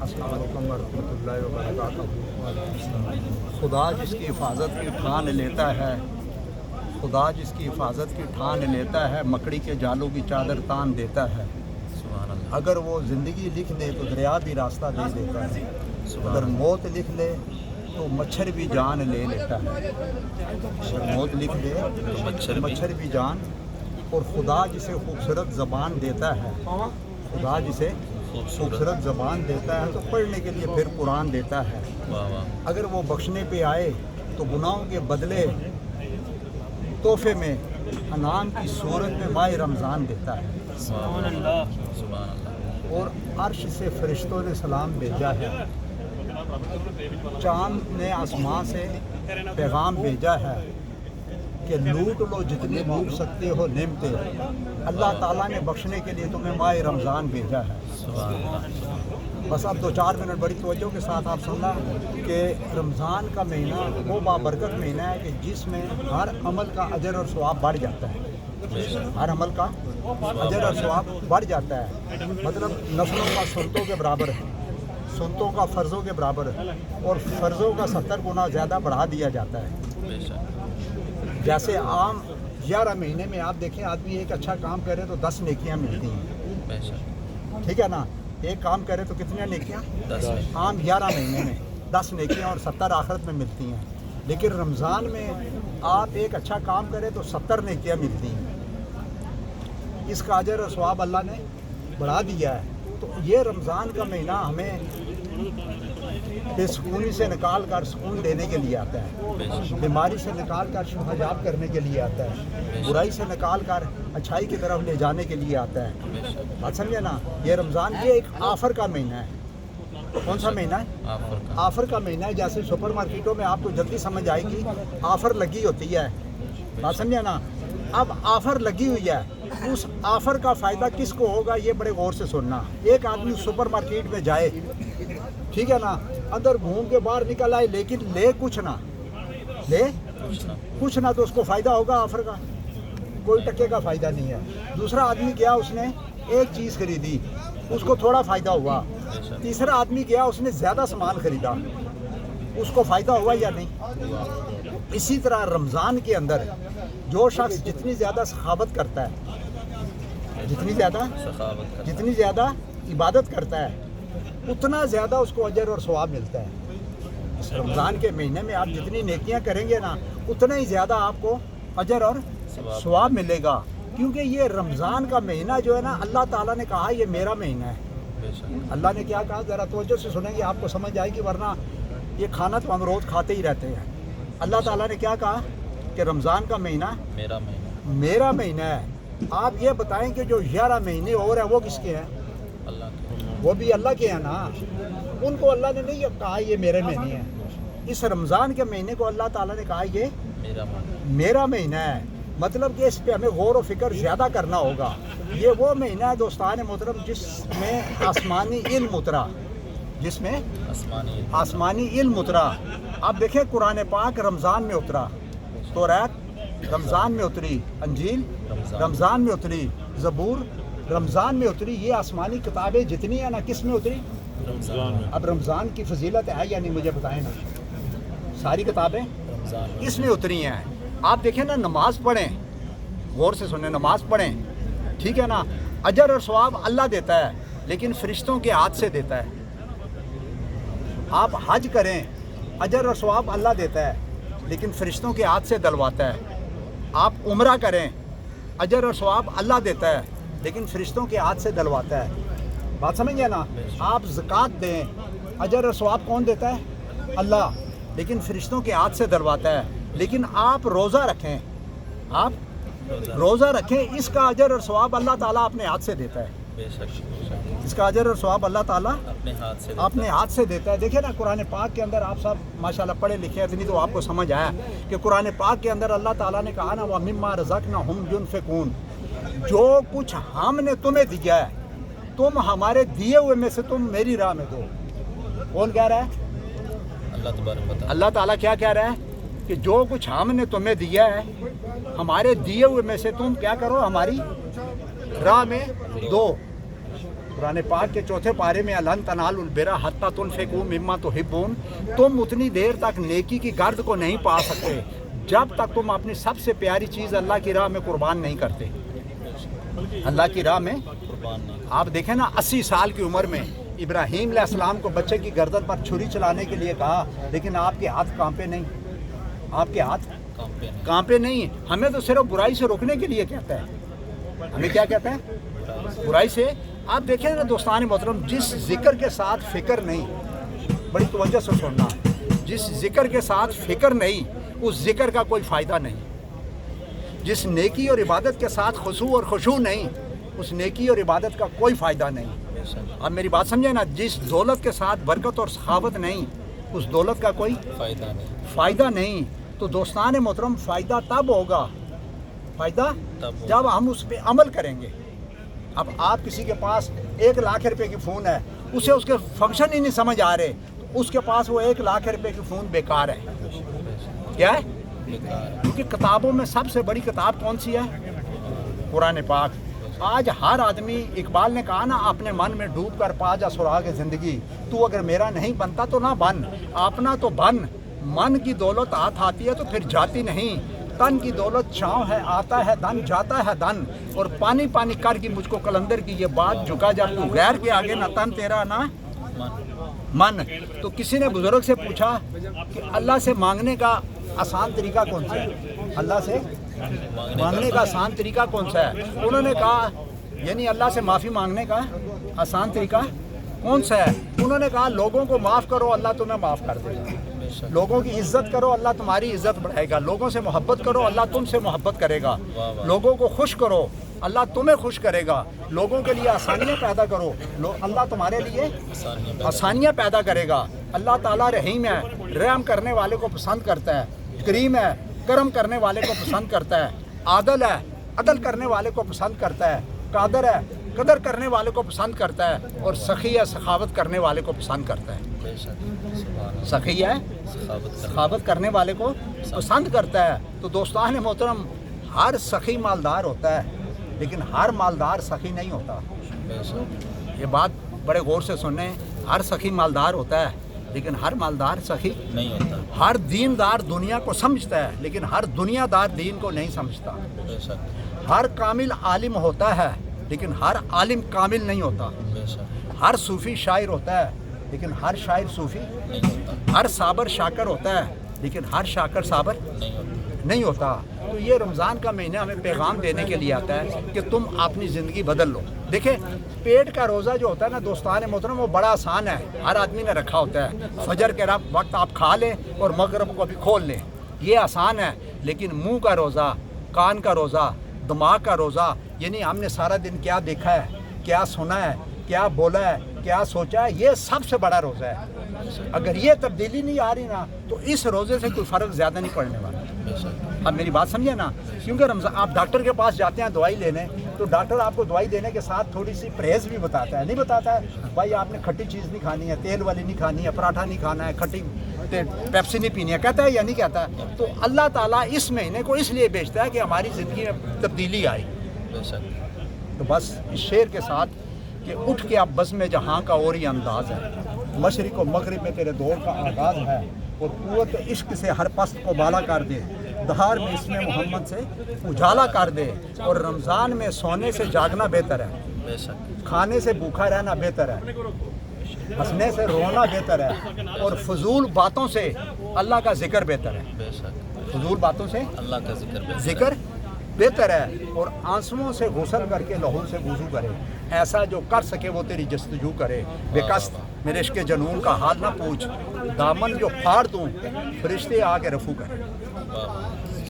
अस्सलाम वालेकुम वरहमतुल्लाहि वबरकातुहू। खुदा जिसकी हिफाजत की ठान लेता है, खुदा जिसकी हिफाजत की ठान लेता है, मकड़ी के जालों की चादर तान देता है। अगर वो ज़िंदगी लिख दे तो दरिया भी रास्ता दे देता है, अगर मौत लिख ले तो मच्छर भी जान ले लेता है। अगर मौत लिख दे तो मच्छर भी जान। और खुदा जिसे खूबसूरत ज़बान देता है, खुदा जिसे खूबसूरत ज़बान देता है तो पढ़ने के लिए फिर कुरान देता है। अगर वो बख्शने पे आए तो गुनाहों के बदले तोहफे में अनाम की सूरत में माह रमज़ान देता है। और अर्श से फरिश्तों ने सलाम भेजा है, चाँद ने आसमां से पैगाम भेजा है कि लूट लो जितनी लूट सकते हो नेमते, अल्लाह ताला ने बख्शने के लिए तुम्हें माह रमज़ान भेजा है। बस अब 2-4 मिनट बड़ी तवज्जो के साथ आप सुनना कि रमज़ान का महीना वो बाबरकत महीना है कि जिसमें हर अमल का अजर और सवाब बढ़ जाता है। हर अमल का अजर और सवाब बढ़ जाता है। मतलब नफलों का सुन्नतों के बराबर है, सुन्नतों का फ़र्ज़ों के बराबर है, और फ़र्ज़ों का 70 गुना ज़्यादा बढ़ा दिया जाता है। जैसे आम 11 महीने में आप देखें, आदमी एक अच्छा काम करे तो 10 नेकियां मिलती हैं, ठीक है ना। एक काम करे तो कितनी नेकियां? 10। आम 11 महीने में 10 नेकियां और 70 आखिरत में मिलती हैं। लेकिन रमज़ान में आप एक अच्छा काम करें तो 70 नेकियां मिलती हैं। इसका अजर और सवाब अल्लाह ने बढ़ा दिया है। तो ये रमज़ान का महीना हमें बेसुकूनी से निकाल कर सुकून देने के लिए आता है, बीमारी से निकाल कर हिजाब करने के लिए आता है, बुराई से निकाल कर अच्छाई की तरफ ले जाने के लिए आता है। बात समझे ना। ये रमज़ान ये एक ऑफ़र का महीना है। कौन सा महीना है? ऑफ़र का महीना है। जैसे सुपर मार्केटों में आपको जल्दी समझ आएगी, ऑफ़र लगी होती है। बात समझे ना। अब ऑफ़र लगी हुई है, उस ऑफ़र का फ़ायदा किसको होगा ये बड़े गौर से सुनना। एक आदमी सुपर मार्केट में जाए, ठीक है ना, अंदर घूम के बाहर निकल आए, लेकिन ले कुछ ना, तो उसको फ़ायदा होगा ऑफ़र का? कोई टके का फ़ायदा नहीं है। दूसरा आदमी गया, उसने एक चीज़ खरीदी, उसको थोड़ा फ़ायदा हुआ। तीसरा आदमी गया, उसने ज़्यादा सामान खरीदा, उसको फ़ायदा हुआ या नहीं? इसी तरह रमज़ान के अंदर जो शख्स जितनी ज़्यादा सखावत करता है, जितनी ज़्यादा इबादत करता है, उतना ज़्यादा उसको अजर और सवाब मिलता है। इस रमज़ान के महीने में आप जितनी नेकियां करेंगे ना, उतना ही ज़्यादा आपको अजर और सवाब मिलेगा। क्योंकि ये रमज़ान का महीना जो है ना, अल्लाह ताला ने कहा ये मेरा महीना है। अल्लाह ने क्या कहा, ज़रा तवज्जो से सुनेंगे आपको समझ आएगी, वरना ये खाना तो हम रोज़ खाते ही रहते हैं। अल्लाह ताला ने क्या कहा कि रमज़ान का महीना मेरा महीना है। आप ये बताएं कि जो 11 महीने और है वो किसके हैं? वो भी अल्लाह के हैं ना। उनको अल्लाह ने नहीं कहा ये मेरे महीने हैं। इस रमज़ान के महीने को अल्लाह ताला ने कहा ये मेरा महीना है। मतलब कि इस पे हमें गौर और फिक्र ज़्यादा करना होगा। ये वो महीना है दोस्तान मोहतरम जिसमें आसमानी इल्म उतरा, आसमानी इल्म उतरा। आप देखें कुरान पाक रमज़ान में उतरा, तौरात रमज़ान में उतरी, अंजील रमज़ान में उतरी, ज़बूर रमज़ान में उतरी। ये आसमानी किताबें जितनी है ना, किस में उतरी? अब रमज़ान की फजीलत है या नहीं मुझे बताएं ना। सारी किताबें इसमें उतरी हैं। आप देखें ना, नमाज पढ़ें, गौर से सुने, नमाज पढ़ें, ठीक है ना। अजर और सवाब अल्लाह देता है, लेकिन फरिश्तों के हाथ से देता है। आप हज करें, अजर और सवाब अल्लाह देता है, लेकिन फरिश्तों के हाथ से दिलवाता है। आप उम्रा करें, अजर और सवाब अल्लाह देता है, लेकिन फरिश्तों के हाथ से दिलवाता है। बात समझिए ना। आप ज़कात दें, अजर और सवाब कौन देता है? अल्लाह, लेकिन फरिश्तों के हाथ से दिलवाता है। लेकिन आप रोज़ा रखें, इसका अजर और सवाब अल्लाह ताला अपने हाथ से देता है। इसका अजर और सवाब अल्लाह ताला अपने हाथ से देता है। देखिए ना, कुरान पाक के अंदर आप सब माशाल्लाह पढ़े लिखे हैं, इतनी तो आपको समझ आया कि कुरान पाक के अंदर अल्लाह ताला ने कहा ना, व मिम्मा रज़क़नाहुम युनफ़िक़ून, जो कुछ हमने तुम्हें दिया है, तुम हमारे दिए हुए में से तुम मेरी राह में दो। कौन कह रहा है? अल्लाह ताला क्या कह रहा है कि जो कुछ हमने तुम्हें दिया है, हमारे दिए हुए में से तुम क्या करो, हमारी राह में दो। कुरान पाक के चौथे पारे में अलन तनालुल बिर्रा हत्ता तुनफिकू मिम्मा तुहिब्बून, तुम उतनी देर तक नेकी की गर्द को नहीं पा सकते जब तक तुम अपनी सबसे प्यारी चीज़ अल्लाह की राह में कुर्बान नहीं करते। अल्लाह की राह में आप देखें ना, 80 साल की उम्र में इब्राहीम अलैहिस्सलाम को बच्चे की गर्दन पर छुरी चलाने के लिए कहा, लेकिन आपके हाथ कांपे नहीं, आपके हाथ कांपे नहीं। हमें तो सिर्फ बुराई से रोकने के लिए कहता है। हमें क्या कहता है? बुराई से। आप देखें ना दोस्तान मोहतरम, जिस जिक्र के साथ फिक्र नहीं, बड़ी तवज्जो से सुनना, जिस जिक्र के साथ फिक्र नहीं उस जिक्र का कोई फ़ायदा नहीं। जिस नेकी और इबादत के साथ खुशू और खुशू नहीं, उस नेकी और इबादत का कोई फ़ायदा नहीं। आप मेरी बात समझे ना, जिस दौलत के साथ बरकत और सखावत नहीं, उस दौलत का कोई फ़ायदा नहीं। तो दोस्तान मोहतरम, फ़ायदा तब होगा, फ़ायदा जब हम उस पर अमल करेंगे। अब आप किसी के पास 1 लाख रुपए की फ़ोन है, उसे उसके फंक्शन ही नहीं समझ आ रहे, तो उसके पास वो 1 लाख रुपए की फ़ोन बेकार है। क्या है? क्योंकि किताबों में सबसे बड़ी किताब कौन सी है? कुरान पाक। आज हर आदमी, इकबाल ने कहा ना, अपने मन में डूब कर पा जा सुराग ज़िंदगी, तू अगर मेरा नहीं बनता तो ना बन, अपना तो बन। मन की दौलत हाथ आती है तो फिर जाती नहीं, तन की दौलत छाँव है, आता है धन, जाता है धन, और पानी पानी कर की मुझको कलंदर की ये बात झुका जब तू गैर के आगे ना तन तेरा ना मन। तो किसी ने बुजुर्ग से पूछा कि अल्लाह से मांगने का आसान तरीका कौन सा है? अल्लाह से मांगने का आसान तरीका कौन सा है? उन्होंने कहा, यानी अल्लाह से माफ़ी मांगने का आसान तरीका कौन सा है? उन्होंने कहा, लोगों को माफ़ करो, अल्लाह तुम्हें माफ़ कर देगा। लोगों की इज्जत करो, अल्लाह तुम्हारी इज्जत बढ़ाएगा। लोगों से मोहब्बत करो, अल्लाह तुमसे मोहब्बत करेगा। लोगों को खुश करो, अल्लाह तुम्हें खुश करेगा। लोगों के लिए आसानियाँ पैदा करो, अल्लाह तुम्हारे लिए आसानियाँ पैदा करेगा। अल्लाह ताला रहीम है, रहम करने वाले को पसंद करता है। करीम है, करम करने वाले को पसंद करता है। आदल है, अदल करने वाले को पसंद करता है। कादर है, कदर करने वाले को पसंद करता है। और सखी है, सखावत करने वाले को पसंद करता है। सखी है, सखावत करने वाले को पसंद करता है। तो दोस्तान मोहतरम, हर सखी मालदार होता है, लेकिन हर मालदार सखी नहीं होता। ये बात बड़े गौर से सुनने, हर सखी मालदार होता है, लेकिन हर मालदार सखी नहीं होता। हर दीनदार दुनिया को समझता है, लेकिन हर दुनियादार दीन को नहीं समझता। हर कामिल आलिम होता है, लेकिन हर आलिम कामिल नहीं होता। हर सूफ़ी शायर होता है, लेकिन हर शायर सूफ़ी नहीं होता। हर साबर शाकर होता है, लेकिन हर शाकर साबर नहीं होता। तो ये रमज़ान का महीना हमें पैगाम देने के लिए आता है कि तुम अपनी ज़िंदगी बदल लो। देखिए, पेट का रोज़ा जो होता है ना दोस्तान मोहतरम, वो बड़ा आसान है, हर आदमी ने रखा होता है। फजर के वक्त आप खा लें और मगरिब को भी खोल लें, ये आसान है। लेकिन मुंह का रोज़ा, कान का रोज़ा, दिमाग का रोज़ा, यानी हमने सारा दिन क्या देखा है, क्या सुना है, क्या बोला है, क्या सोचा है, ये सबसे बड़ा रोज़ा है। अगर ये तब्दीली नहीं आ रही ना, तो इस रोज़े से कोई फ़र्क ज़्यादा नहीं पड़ने वाला। अब मेरी बात समझे ना, क्योंकि रमज़ान आप डॉक्टर के पास जाते हैं दवाई लेने, तो डॉक्टर आपको दवाई देने के साथ थोड़ी सी परहेज़ भी बताता है। नहीं बताता है भाई आपने खट्टी चीज़ नहीं खानी है, तेल वाली नहीं खानी है, पराठा नहीं खाना है, खट्टी पेप्सी नहीं पीनी है, कहता है या नहीं कहता है? तो अल्लाह ताला इस महीने को इसलिए भेजता है कि हमारी ज़िंदगी में तब्दीली आए। तो बस इस शेर के साथ कि उठ के अब बज़्म जहाँ का और ही अंदाज़ है, मशरिक़ व मग़रिब में तेरे दौर का आगाज़ है, और क़ुव्वत इश्क से हर पस्त को बाला कर दे, दहार में इसमें मोहम्मद से उजाला कर दे। और रमज़ान में सोने से जागना बेहतर है, खाने से भूखा रहना बेहतर है, हंसने से रोना बेहतर है, और फजूल बातों से अल्लाह का जिक्र बेहतर है। फजूल बातों से अल्लाह का जिक्र बेहतर है। और आंसुओं से गुस्ल करके लहू से वुज़ू करे, ऐसा जो कर सके वो तेरी जस्तजू करे। बेकस्त मेरे इश्क़ जनून का हाल ना पूछ, दामन जो फाड़ दूँ फरिश्ते आके रफू करे।